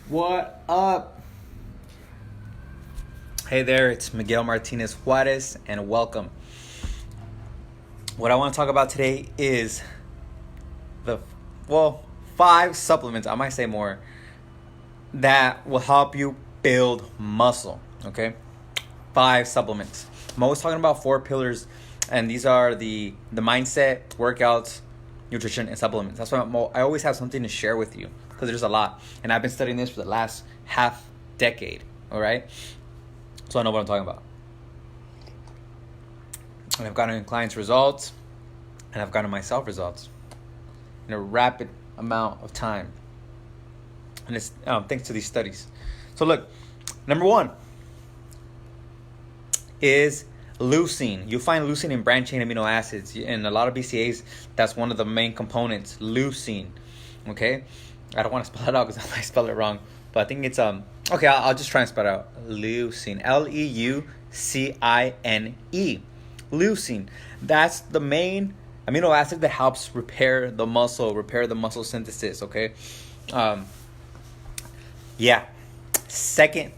What up? Hey there, it's Miguel Martinez Juarez, and welcome. What I want to talk about today is five supplements, I might say more, that will help you build muscle, okay? 5 supplements. I'm always talking about 4 pillars, and these are the mindset, workouts, nutrition, and supplements. That's why I always have something to share with you, because there's a lot. And I've been studying this for the last half decade, all right? So I know what I'm talking about. And I've gotten clients results, and I've gotten myself results in a rapid amount of time. And it's thanks to these studies. So look, number 1 is leucine. You'll find leucine in branched chain amino acids. In a lot of BCAAs, that's one of the main components, leucine. Okay? I don't want to spell it out because I might spell it wrong. But I think it's okay, I'll just try and spell it out. Leucine. Leucine. Leucine. That's the main amino acid that helps repair the muscle synthesis, okay? Second,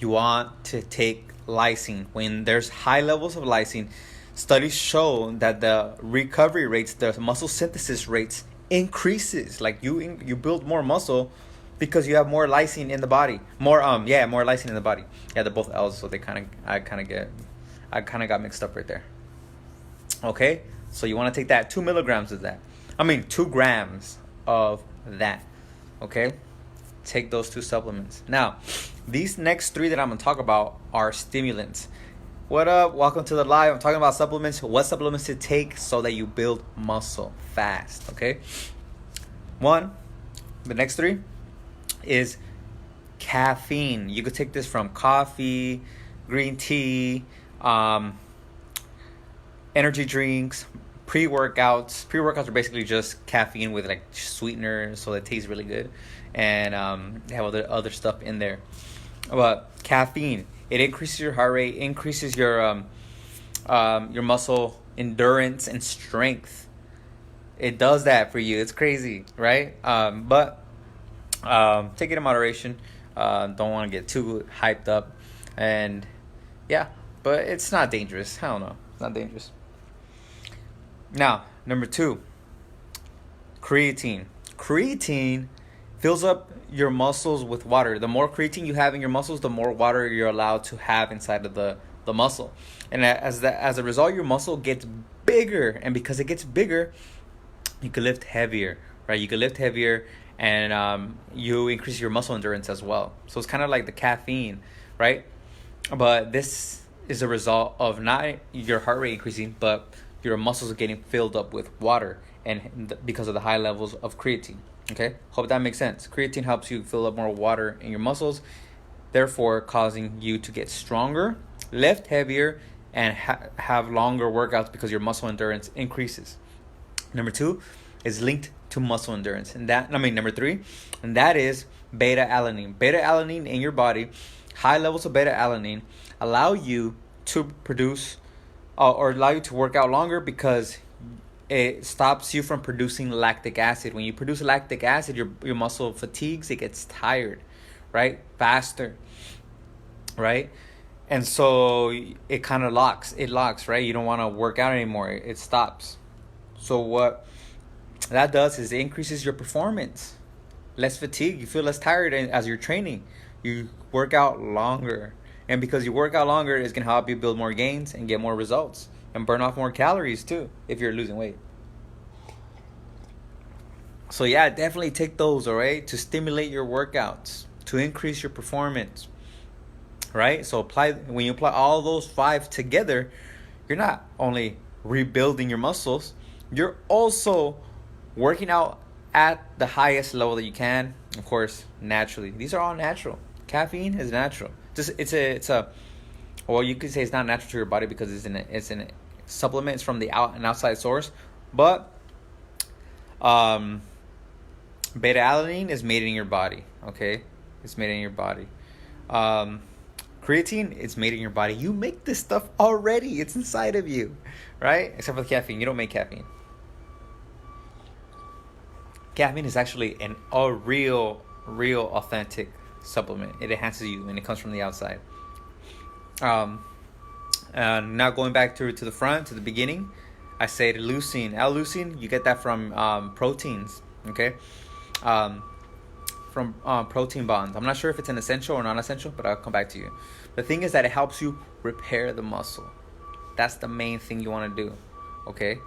you want to take lysine. When there's high levels of lysine, studies show that the recovery rates, the muscle synthesis rates increases. Like you build more muscle because you have more lysine in the body. More lysine in the body. Yeah, they're both L's, so I kind of got mixed up right there. Okay, so you want to take that 2 milligrams of that. 2 grams of that. Okay, take those 2 supplements. Now, these next 3 that I'm going to talk about are stimulants. What up? Welcome to the live. I'm talking about supplements. What supplements to take so that you build muscle fast. Okay. The next 3 is caffeine. You could take this from coffee, green tea, energy drinks, pre-workouts. Pre-workouts are basically just caffeine with like sweetener, so it tastes really good, and they have other stuff in there. But caffeine, it increases your heart rate, increases your muscle endurance and strength. It does that for you. It's crazy, right? But take it in moderation. Don't want to get too hyped up, and yeah, but it's not dangerous. Hell no, it's not dangerous. Now, number 2, creatine. Creatine fills up your muscles with water. The more creatine you have in your muscles, the more water you're allowed to have inside of the muscle. And as a result, your muscle gets bigger. And because it gets bigger, you can lift heavier, right? You can lift heavier, and you increase your muscle endurance as well. So it's kind of like the caffeine, right? But this is a result of not your heart rate increasing, but your muscles are getting filled up with water, and because of the high levels of creatine. Okay, hope that makes sense. Creatine helps you fill up more water in your muscles, therefore causing you to get stronger, lift heavier, and have longer workouts because your muscle endurance increases. Number 2 is linked to muscle endurance, and number 3, and that is beta alanine. Beta alanine in your body, high levels of beta alanine allow you to produce or allow you to work out longer because it stops you from producing lactic acid. When you produce lactic acid, your muscle fatigues, it gets tired, right? Faster, right? And so it kind of locks, right? You don't want to work out anymore. It stops. So what that does is it increases your performance. Less fatigue, you feel less tired as you're training. You work out longer. And because you work out longer, it's going to help you build more gains and get more results and burn off more calories too if you're losing weight. So yeah, definitely take those, all right, to stimulate your workouts, to increase your performance, right? So when you apply all those 5 together, you're not only rebuilding your muscles, you're also working out at the highest level that you can, of course, naturally. These are all natural. Caffeine is natural. Well, you could say it's not natural to your body because it's in a supplement. It's from an outside source, but beta alanine is made in your body. Okay, it's made in your body. Creatine, it's made in your body. You make this stuff already. It's inside of you, right? Except for the caffeine. You don't make caffeine. Caffeine is actually a real authentic supplement. It enhances you, and it comes from the outside. And now going back to the front, to the beginning, I said leucine. Leucine, you get that from proteins, okay? From protein bonds. I'm not sure if it's an essential or non-essential, but I'll come back to you. The thing is that it helps you repair the muscle. That's the main thing you want to do, okay?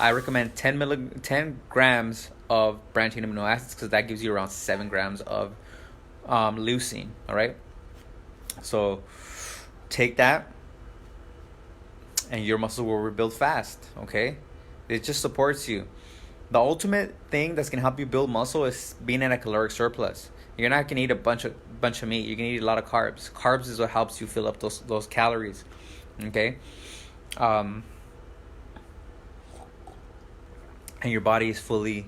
I recommend 10 grams of branched chain amino acids because that gives you around 7 grams of leucine, all right? So take that and your muscles will rebuild fast, okay? It just supports you. The ultimate thing that's going to help you build muscle is being in a caloric surplus. You're not going to eat a bunch of meat. You're going to eat a lot of carbs. Carbs is what helps you fill up those calories, okay? And your body is fully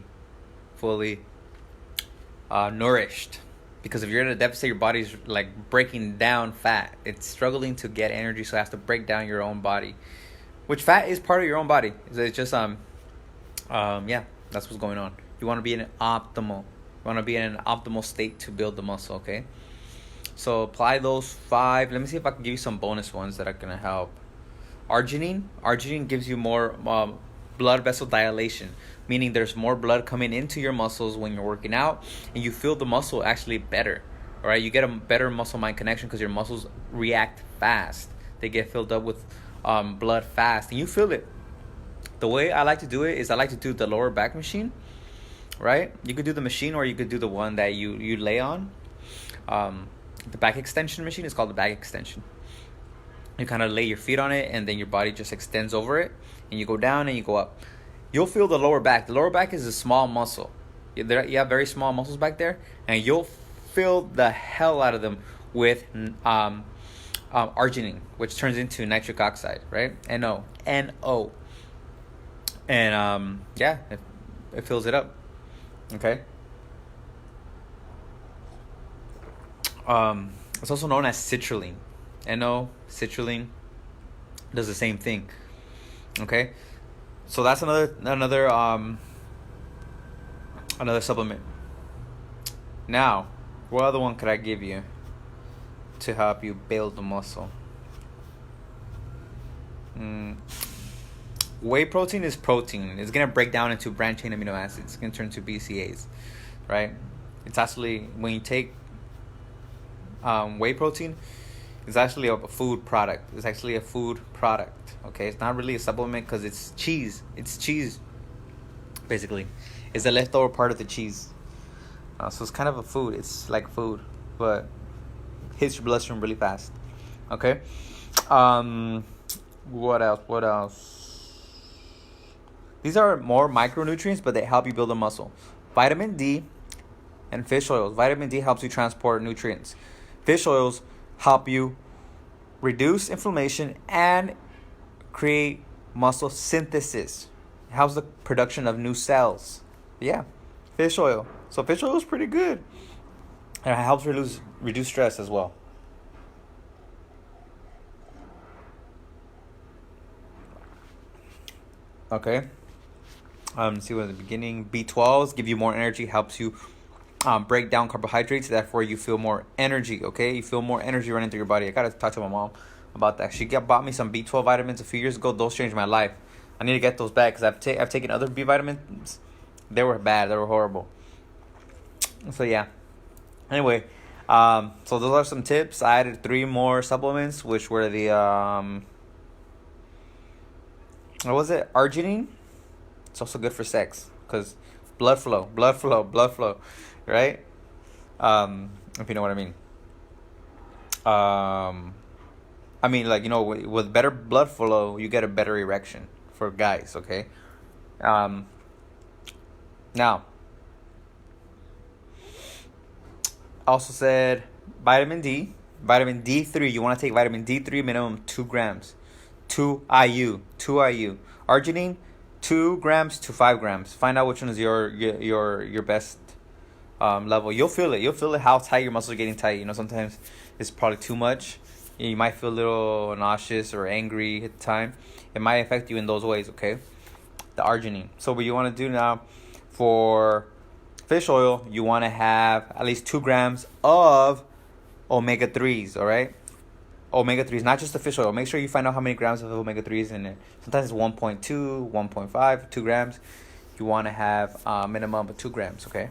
nourished. Because if you're in a deficit, your body's like breaking down fat. It's struggling to get energy, so it has to break down your own body. Which fat is part of your own body. It's just yeah, that's what's going on. You want to be in an optimal state to build the muscle, okay? So apply those 5. Let me see if I can give you some bonus ones that are gonna help. Arginine gives you more blood vessel dilation, meaning there's more blood coming into your muscles when you're working out, and you feel the muscle actually better. All right, you get a better muscle-mind connection because your muscles react fast. They get filled up with blood fast, and you feel it. The way I like to do it is I like to do the lower back machine, right? You could do the machine or you could do the one that you lay on. The back extension machine is called the back extension. You kind of lay your feet on it, and then your body just extends over it, and you go down and you go up. You'll feel the lower back. The lower back is a small muscle. You have very small muscles back there, and you'll feel the hell out of them with arginine, which turns into nitric oxide, right? NO. And yeah, it fills it up. Okay. It's also known as citrulline. NO, citrulline does the same thing. Okay, so that's another supplement. Now, what other one could I give you to help you build the muscle? Whey protein is protein. It's gonna break down into branched chain amino acids. It's gonna turn to BCAAs, right? It's actually, when you take whey protein, it's actually a food product. It's actually a food product. Okay, it's not really a supplement because it's cheese. It's cheese, basically. It's the leftover part of the cheese. So it's kind of a food. It's like food, but hits your bloodstream really fast. Okay. What else? These are more micronutrients, but they help you build a muscle. Vitamin D and fish oils. Vitamin D helps you transport nutrients. Fish oils help you reduce inflammation and create muscle synthesis. It helps the production of new cells. Yeah, fish oil. So fish oil is pretty good. And it helps reduce stress as well. Okay. See what at the beginning. B12s give you more energy, helps you break down carbohydrates, therefore you feel more energy. Okay, you feel more energy running through your body. I gotta talk to my mom about that. She bought me some B12 vitamins a few years ago. Those changed my life. I need to get those back because I've taken other B vitamins. They were bad. They were horrible. So yeah. Anyway, so those are some tips. I added 3 more supplements, which were the what was it? Arginine. It's also good for sex because blood flow, right? If you know what I mean. I mean, like, you know, with better blood flow, you get a better erection for guys, okay? Now, also said vitamin D, vitamin D3. You want to take vitamin D3 minimum 2 grams, 2 IU. Arginine, 2 grams to 5 grams. Find out which one is your best level. You'll feel it. You'll feel it how tight your muscles are getting tight. You know, sometimes it's probably too much. You might feel a little nauseous or angry at the time. It might affect you in those ways, okay? The arginine. So what you want to do now for fish oil, you want to have at least 2 grams of omega-3s, all right? Omega-3s, not just the fish oil. Make sure you find out how many grams of omega-3s in it. Sometimes it's 1.2, 1.5, 2 grams. You want to have a minimum of 2 grams, okay?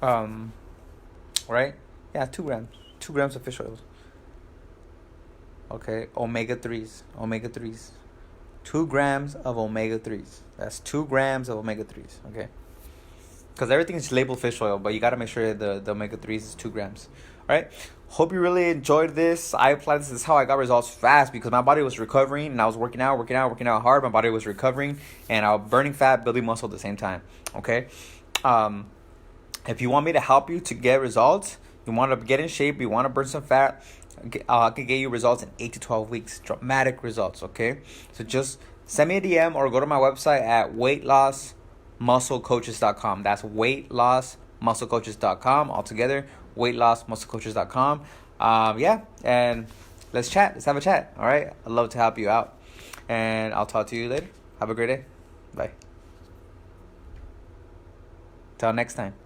Right? Yeah, 2 grams. 2 grams of fish oils. Okay, omega-3s. 2 grams of omega-3s. That's 2 grams of omega-3s, okay? Because everything's labeled fish oil, but you got to make sure the omega-3s is 2 grams. All right? Hope you really enjoyed this. I applied this. This is how I got results fast because my body was recovering and I was working out hard. My body was recovering and I was burning fat, building muscle at the same time, okay? If you want me to help you to get results, you want to get in shape, you want to burn some fat, I can get you results in 8 to 12 weeks. Dramatic results, okay? So just send me a DM or go to my website at weightlossmusclecoaches.com. That's weightlossmusclecoaches.com altogether, weightlossmusclecoaches.com. Yeah, and let's chat. Let's have a chat, all right? I'd love to help you out. And I'll talk to you later. Have a great day. Bye. Till next time.